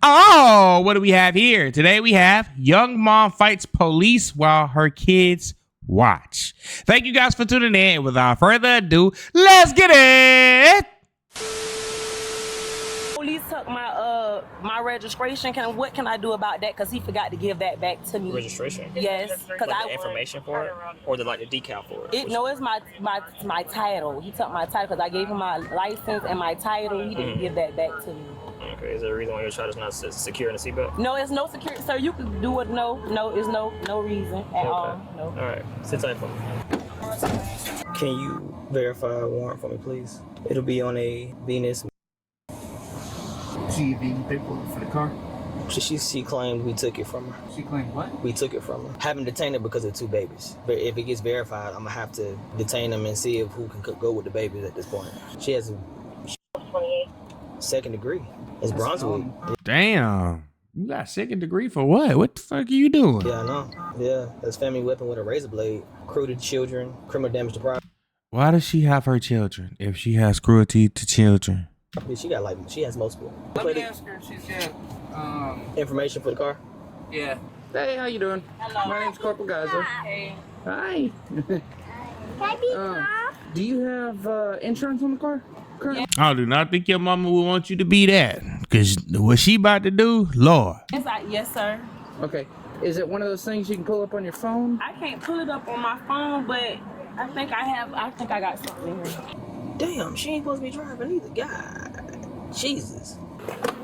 Oh, what do we have here? Today we have young mom fights police while her kids watch. Thank you guys for tuning in. Without further ado, let's get it. Police took my registration. What can I do about that? Because he forgot to give that back to me. Registration? Yes. Because the information for it, or the decal for it? No, it's my title. He took my title because I gave him my license and my title. He didn't give that back to me. Okay, is there a reason why your child is not secure in the seatbelt? No, it's no security. Sir, you can do it. No, it's no reason at all. No. All right, sit tight for me. Can you verify a warrant for me, please? It'll be on a Venus. She gave you paperwork for the car? She claimed we took it from her. She claimed what? We took it from her. Haven't detained her because of 2 babies. But if it gets verified, I'm gonna have to detain them and see if who can go with the babies at this point. She has a 28 second degree. It's Brunswick. Damn. You got second degree for what? What the fuck are you doing? Yeah, I know. Yeah, that's family weapon with a razor blade. Cruelty to children, criminal damage to property. Why does she have her children if she has cruelty to children? She has multiple. Let me ask her. She said, information for the car? Yeah. Hey, how you doing? Hello. My name's Corporal Geyser. Hey. Hi. Do you have insurance on the car? Currently? I do not think your mama would want you to be that. Because what she about to do, Lord. Yes, sir. Okay. Is it one of those things you can pull up on your phone? I can't pull it up on my phone, but I think I got something here. Damn, she ain't supposed to be driving either. God, Jesus.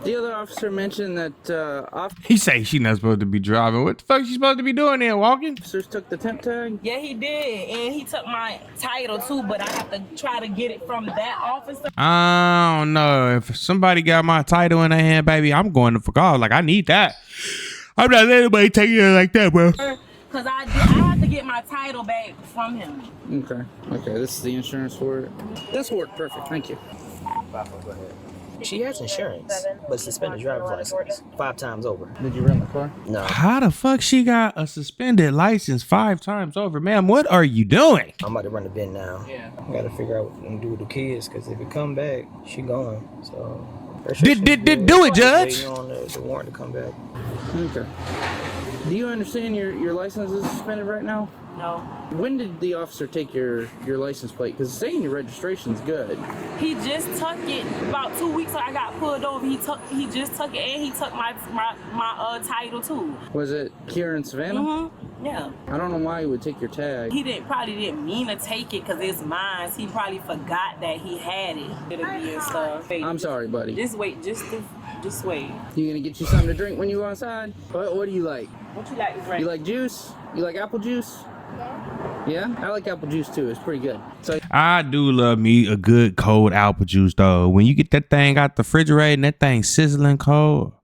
The other officer mentioned that He say she not supposed to be driving. What the fuck she supposed to be doing there, walking? officers took the temp tag. Yeah, he did, and he took my title too, but I have to try to get it from that officer. I don't know. If somebody got my title in their hand, baby, I'm going to fuck off. Like, I need that. I'm not letting anybody take it like that, bro. Because I have to get my title back from him. Okay, this is the insurance for it. This worked perfect, thank you. Go ahead. She has insurance, but suspended driver's license 5 times over. Did you run the car? No, How the fuck she got a suspended license 5 times over? Ma'am, what are you doing? I'm about to run the bin now. Yeah. I gotta figure out what I'm gonna do with the kids, because if it come back, she gone. So. Did do it, Judge? Waiting on the warrant to come back. Okay. Do you understand your license is suspended right now? No. When did the officer take your license plate? Because saying your registration's good. He just took it about 2 weeks ago. I got pulled over. He just took it, and he took my title too. Was it here in Savannah? Yeah. I don't know why he would take your tag. He probably didn't mean to take it because it's mine. He probably forgot that he had it. It'll be and stuff. I'm sorry, buddy. Just wait. Just wait. You gonna get you something to drink when you go outside? What do you like? What you like to drink? You like juice? You like apple juice? Yeah? I like apple juice too. It's pretty good. So I do love me a good cold apple juice, though. When you get that thing out the refrigerator and that thing sizzling cold,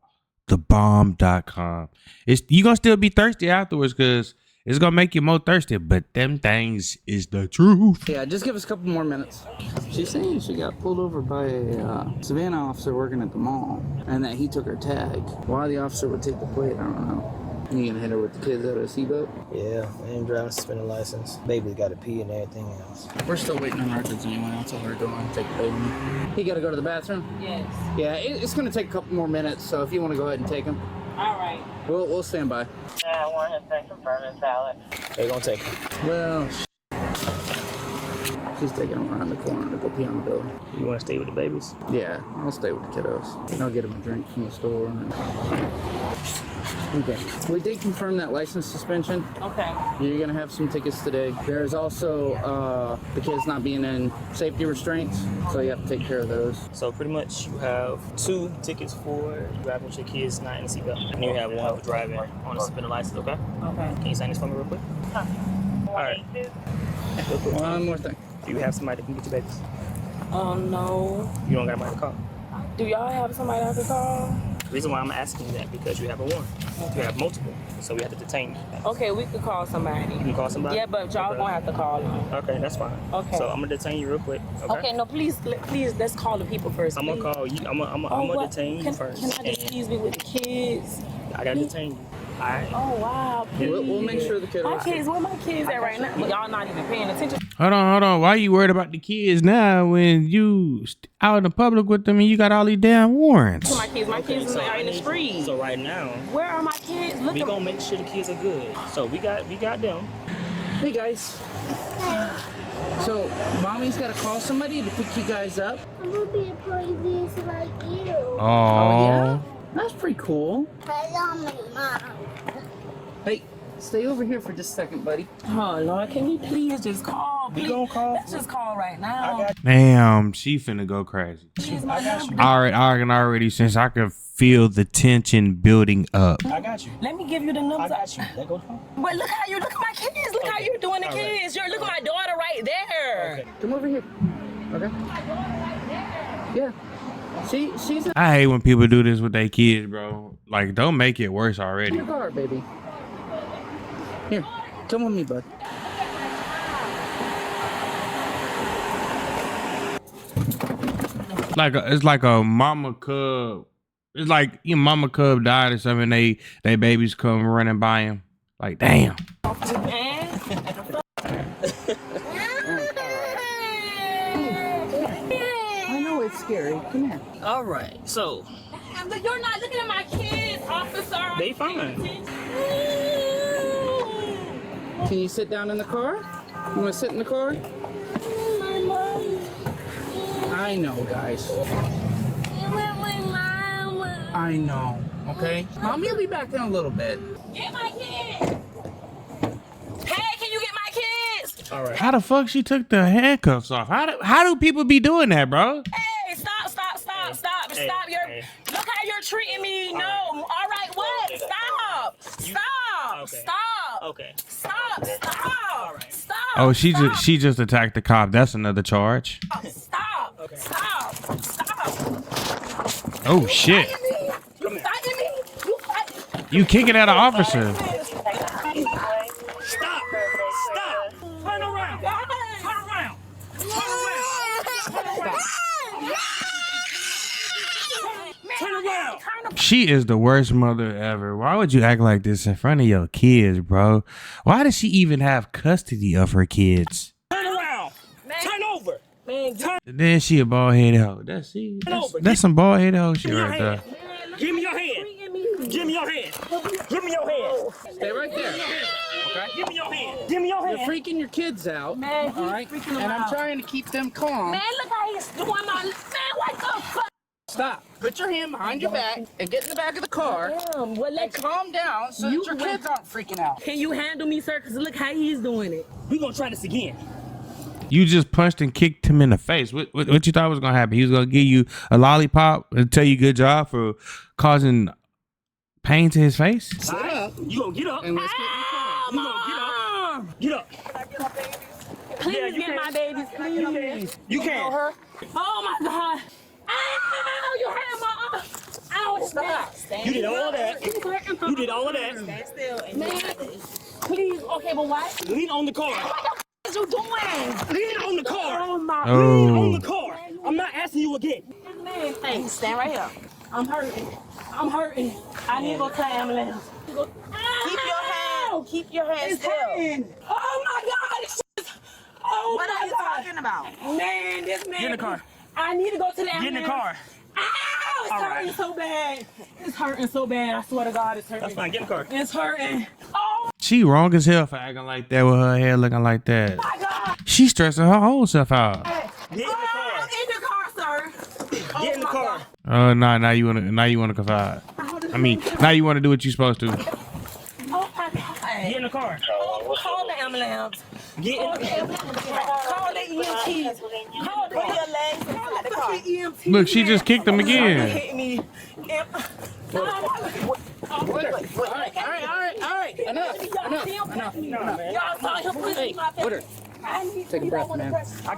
thebomb.com. You gonna still be thirsty afterwards because it's gonna make you more thirsty, but them things is the truth. yeah, just give us a couple more minutes. She's saying she got pulled over by a Savannah officer working at the mall and that he took her tag. Why the officer would take the plate, I don't know. You gonna hit her with the kids out of the seatbelt? Yeah, I ain't driving suspended license. Baby's got to pee and everything else. We're still waiting on records anyway. I'll tell her to go and take the baby. He gotta go to the bathroom? Yes. Yeah, it's gonna take a couple more minutes, so if you want to go ahead and take him, All right. we'll stand by. I want his second burning salad. They gonna take her. Well, she's taking him around the corner to go pee on the building. You want to stay with the babies? Yeah, I'll stay with the kiddos. And I'll get him a drink from the store. Okay. We did confirm that license suspension. Okay. You're gonna have some tickets today. There's also the kids not being in safety restraints, so you have to take care of those. So pretty much you have 2 tickets for driving with your kids not in the seatbelt. And you have 1 for driving on a suspended license, okay? Okay. Can you sign this for me real quick? Alright. One more thing. Do you have somebody that can get your babies? No. You don't got anybody to call. Do y'all have somebody I could call? The reason why I'm asking that because you have a warrant. You have multiple, so we have to detain you. Okay, we could call somebody. You can call somebody? Yeah, but y'all Okay. gonna have to call them. Okay, that's fine. Okay. So I'm gonna detain you real quick. Okay, no, please, let's call the people first. I'm gonna please. call you. I'm gonna what? detain you Can first. I just and please be with the kids? I gotta detain you. Alright. Oh wow. We'll make sure the kid. My kids, where my kids at right now? Y'all not even paying attention. Hold on. Why you worried about the kids now when you out in the public with them and you got all these damn warrants? My kids are in the street. So right now, Where are my kids? Look we at gonna make sure the kids are good. So we got them. Hey guys. So, mommy's got to call somebody to pick you guys up. I'm gonna be a police like you. Oh, Yeah? That's pretty cool. But I'm my mom. Hey, stay over here for just a second, buddy. Oh Lord, can you please just call? We gonna call. Let's just call right now. damn, she finna go crazy. She's my number. I can already sense. I can feel the tension building up. I got you. Let me give you the numbers. I got you. Let go. But look how you look at my kids. Look how you're doing the kids. Look at my daughter right there. Okay. Come over here. Okay. Yeah. She's in I hate when people do this with their kids, bro. Like, don't make it worse already. the car, baby. Here, come with me, bud. It's like a mama cub. It's like your mama cub died or something. They babies come running by him. Like, damn. I know it's scary. Come here. All right. So But you're not looking at my kids, officer. they fine. Can you sit down in the car? You want to sit in the car? My mom. I know, guys. My mom. I know. Okay. Mommy will be back in a little bit. Get my kids. Hey, can you get my kids? All right. How the fuck she took the handcuffs off? How do people be doing that, bro? Hey, stop. Hey, Stop. hey. Look how you're treating me. No. All right, what? Stop. Okay. Stop. Okay. Stop. right. Stop. Oh, she just attacked the cop. That's another charge. Stop. Okay. Stop. Oh shit. You fighting me? You fighting me? You kicking at an officer. Stop. Turn around. Turn around. She is the worst mother ever. Why would you act like this in front of your kids, bro? Why does she even have custody of her kids? Turn around. Turn over. Man, Turn Then she a bald headed hoe. That's some bald headed hoe shit your right there. hand. Give me your hand. Give me your hand. Give me your hand. Stay right there. Okay. Give me your hand. Give me your You're hand. freaking your kids out. Man, all right. he's freaking them And I'm out. trying to keep them calm. Man, look how he's doing my. Man, what the fuck? Stop. Put your hand behind your back and get in the back of the car. Damn, well, And calm down so that You your wait. kids aren't freaking out. Can you handle me, sir? Because look how he's doing it. We gonna try this again. You just punched and kicked him in the face. What you thought was gonna happen? He was gonna give you a lollipop and tell you good job for causing pain to his face? Sit up You gonna get up. and let's get in the car. You gonna get up. Get up. Please Yeah, you get can. my babies, please. You can. Oh my God. Ow, you had my arm. Ow, stop. You did all that. You did all of that. Man, please. Okay, but what? Lean on the car. What are you doing? Lean on the car. Oh my Lean on Oh, the car. I'm not asking you again. man. Hey, stand right here. I'm hurting. I need to go to the ambulance. Keep your hand. Keep your hand still. Oh my God. This shit is, oh What my are you God. talking about? Man, this man. Get in the car. I need to go to the ambulance. Get in the car. Ow, it's All hurting right. so bad. It's hurting so bad. I swear to God, it's hurting. That's fine. Get in the car. It's hurting. Oh she wrong as hell for acting like that with her hair looking like that. my God. She stressing her whole self out. Get in the car. I'm in the car, sir. Get in the car. Oh no, now you wanna confide. I mean, now you wanna do what you supposed to. Oh my God. Get in the car. Call the ambulance. Get in the car. Call the EMTs. Call the EMTs. Look, she just kicked him again. Hit me. All right. Enough. Y'all saw him pushing my face. Order. Take a breath, man. I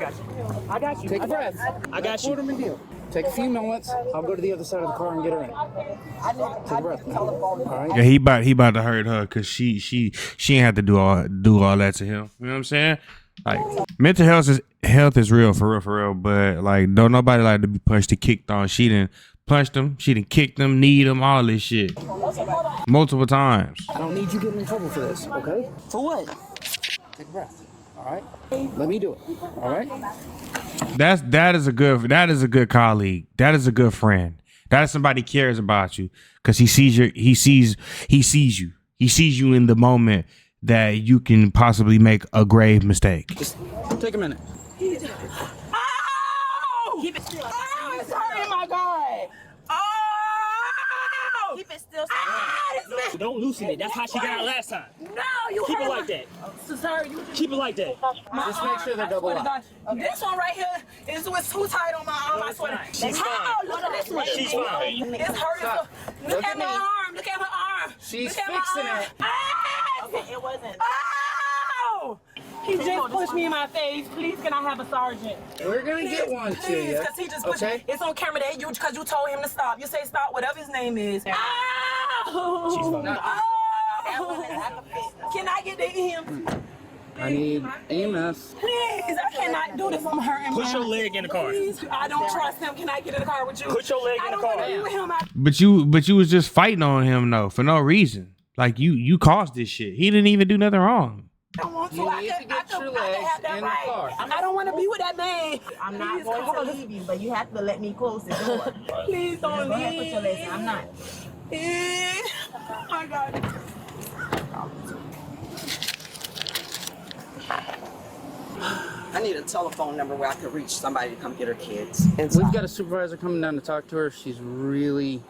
got you. Take a breath. I got you. Quarterman deal. Take a few moments. I'll go to the other side of the car and get her in. Take a breath, man. All right. Yeah, he about to hurt her because she ain't have to do all that to him. You know what I'm saying? Like, mental health is real for real. But like, don't nobody like to be punched or kicked on. She didn't punch them. She didn't kick them, kneed them, all this shit. Okay, hold on. multiple times. I don't need you getting in trouble for this, okay? For what? Take a breath. All right? Let me do it. All right? That is a good colleague. That is a good friend. That is somebody cares about you because he sees you. He sees you. He sees you in the moment that you can possibly make a grave mistake. Just take a minute. Ow! Keep it still. Oh, it's hurting, my God. Oh! Keep it still. Ah, Don't loosen it. That's how she got it last time. no, you Keep it hurt like my- that. So sorry, you Keep it like that. Just make sure they're double up. This one right here is too tight on my arm. I swear. She's How? fine. Look at this one. She's fine. It's hurting. Stop. Look Look at at my me. arm. Look at my arm. She's Look at my fixing arm. it. Ah! Okay, it wasn't. Ow! He just pushed me in my face. Please, can I have a sergeant? We're gonna get one to Please, you. because he just pushed Okay? me. It's on camera that because you told him to stop. You say stop, whatever his name is. Ow! She's fine. Oh! Can I get the EMT? I need EMS. Please, I cannot do this. I'm hurting. Push your man. leg in the car. Please, I don't trust him. Can I get in the car with you? Put your leg I in the don't want car. to be with him. But you was just fighting on him though for no reason. Like you caused this shit. He didn't even do nothing wrong. I don't want to. You I need can, to get I can, your I can legs have that in the right. car. I don't want to be with that man. I'm not Please, going come to on. leave you, but you have to let me close the door. Please don't Go ahead, put leave. your legs in. I'm not. Oh my God. I need a telephone number where I could reach somebody to come get her kids. We've got a supervisor coming down to talk to her. She's really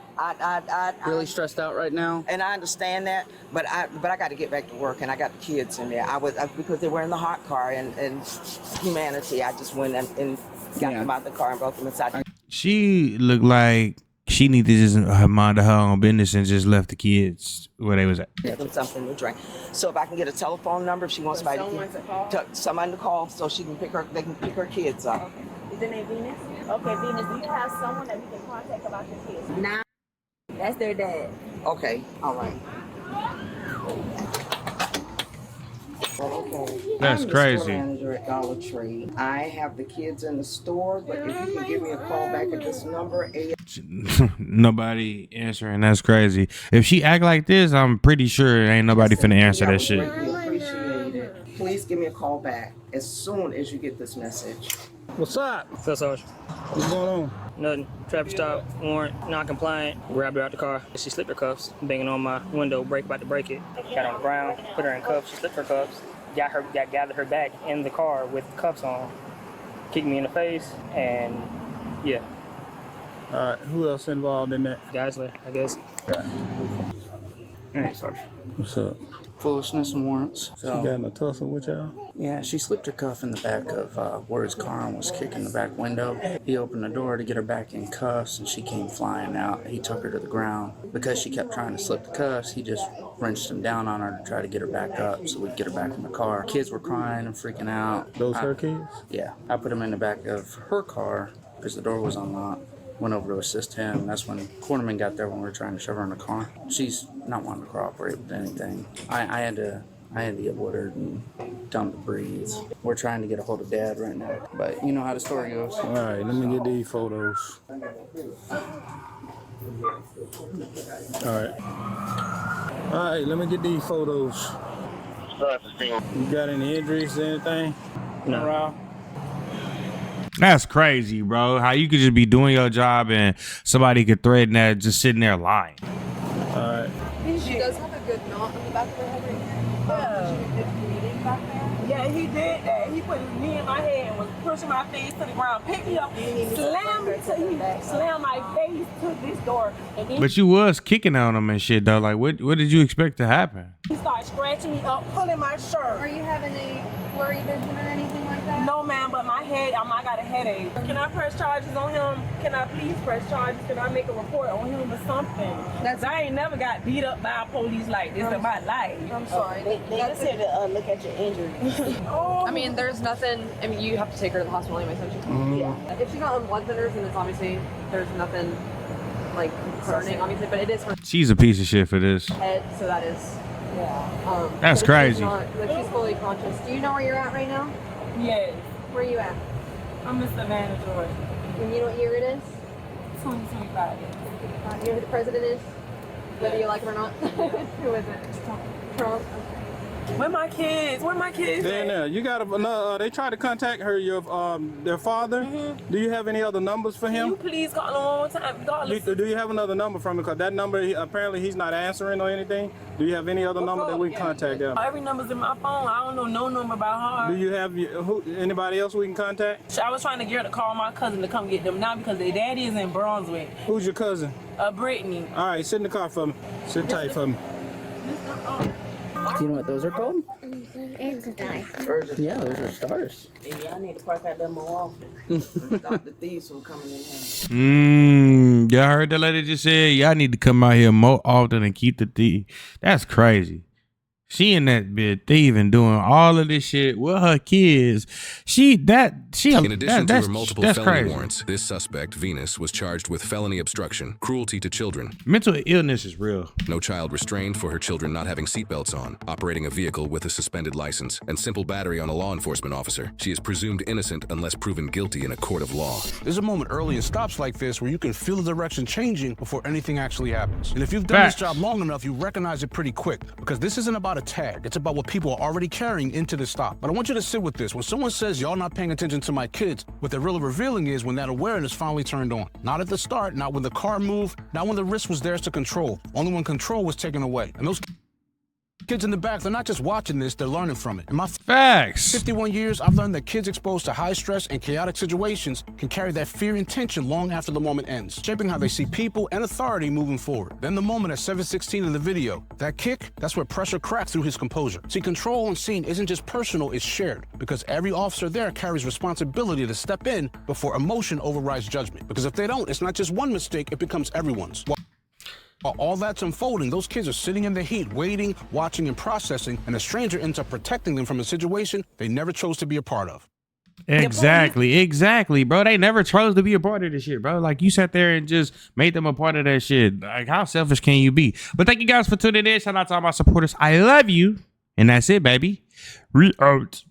really stressed out right now. and I understand that, but I got to get back to work, and I got the kids in there. Because they were in the hot car, and humanity. I just went and got them out the car and brought them inside. She looked like she needed to just mind her own business and just left the kids where they was at. Get them something to drink. So if I can get a telephone number, if she wants somebody somebody to call, so she can they can pick her kids up. Is the name Venus? Okay, Venus, do you have someone that we can contact about your kids? Nah. That's their dad. Okay, all right. That's I'm the crazy. store manager at Dollar Tree. I have the kids in the store, but if you can give me a call back at this number, Nobody answering. That's crazy. If she act like this, I'm pretty sure ain't nobody finna answer Yeah, I that would shit. greatly appreciate it. Please give me a call back as soon as you get this message. What's up? Phil Sarge. What's going on? Nothing. Traffic stop, warrant, non-compliant. Grabbed her out the car. She slipped her cuffs, banging on my window, about to break it. Got on the ground, put her in cuffs. She slipped her cuffs. Gathered her back in the car with cuffs on. Kicked me in the face, and yeah, All right, who else involved in that? Geisler, I guess. Hey, Sarge. What's up? Foolishness and warrants. She got in a tussle with y'all? Yeah, she slipped her cuff in the back of where his car and was kicking the back window. He opened the door to get her back in cuffs, and she came flying out. He took her to the ground. Because she kept trying to slip the cuffs, he just wrenched him down on her to try to get her back up so we'd get her back in the car. Kids were crying and freaking out. Those her kids? Yeah, I put him in the back of her car because the door was unlocked. Went over to assist him. That's when Cornerman got there when we were trying to shove her in the car. She's not wanting to cooperate with anything. I had to get with her and tell him to breathe. We're trying to get a hold of Dad right now, but you know how the story goes. All right, let me get these photos. All right, let me get these photos. You got any injuries or anything? No. Around? That's crazy, bro. How you could just be doing your job and somebody could threaten that just sitting there lying. All right. She does have a good knot on the back of her head right now. She did bleeding back there. Yeah, he did that. He put his knee in my head and was pushing my face to the ground. Picked me up, slammed my face to this door, and then But you was kicking on him and shit though. Like what did you expect to happen? he started scratching me up, pulling my shirt. Are you having a flurry vision or anything like that? No, ma'am, but my head, I got a headache. Can I press charges on him? Can I please press charges? Can I make a report on him or something? Because I ain't never got beat up by police like this in my life. I'm sorry. They just here to look at your injuries. Oh, I mean, there's nothing. I mean, you have to take her to the hospital anyway, don't you? Yeah. If she's not on blood thinners, then it's obviously there's nothing like concerning, obviously, but it is her She's a piece of shit for this. head, so that is. Yeah. That's but if crazy. she's not, if she's fully conscious, do you know where you're at right now? yes. Where are you at? I'm Mr. Manager. And you know what year it is? 2025. You know who the president is? Whether you like it or not. Who is it? Trump. Where my kids? Where my kids? There. You got they tried to contact her, their father. Do you have any other numbers for Can you him? please call them one more time? Regardless. Do you have another number from him? Because that number, apparently he's not answering or anything. Do you have any other number that we can contact them? Every number's in my phone. I don't know no number about her. Do you have anybody else we can contact? I was trying to get her to call my cousin to come get them now because their daddy is in Brunswick. Who's your cousin? Brittany. All right, sit in the car for me. Sit tight for me. Do you know what those are called? It's a die. Yeah, those are stars. Yeah, I need to park out there more often. Stop the thieves from coming in here. Y'all heard that lady just said, y'all need to come out here more often and keep the thief. That's crazy. She in that bit thieving, doing all of this shit with her kids. In addition to her multiple felony crazy. warrants, this suspect, Venus, was charged with felony obstruction, cruelty to children. Mental illness is real. No child restrained for her children not having seatbelts on, operating a vehicle with a suspended license, and simple battery on a law enforcement officer. She is presumed innocent unless proven guilty in a court of law. There's a moment early in stops like this where you can feel the direction changing before anything actually happens. And if you've done this job long enough, you recognize it pretty quick, because this isn't about a tag. It's about what people are already carrying into the stop. But I want you to sit with this. When someone says y'all not paying attention to my kids, what they're really revealing is when that awareness finally turned on. Not at the start, not when the car moved, not when the wrist was theirs to control, only when control was taken away. And those kids in the back, they're not just watching this, they're learning from it. In my 51 years, I've learned that kids exposed to high stress and chaotic situations can carry that fear and tension long after the moment ends, shaping how they see people and authority moving forward. Then the moment at 7:16 in the video, that kick, that's where pressure cracked through his composure. See, control on scene isn't just personal, it's shared, because every officer there carries responsibility to step in before emotion overrides judgment. Because if they don't, it's not just one mistake, it becomes everyone's. While all that's unfolding, those kids are sitting in the heat, waiting, watching, and processing, and a stranger ends up protecting them from a situation they never chose to be a part of. Exactly, bro. They never chose to be a part of this shit, bro. Like, you sat there and just made them a part of that shit. Like, how selfish can you be? But thank you guys for tuning in. Shout out to all my supporters. I love you. And that's it, baby. Re-out.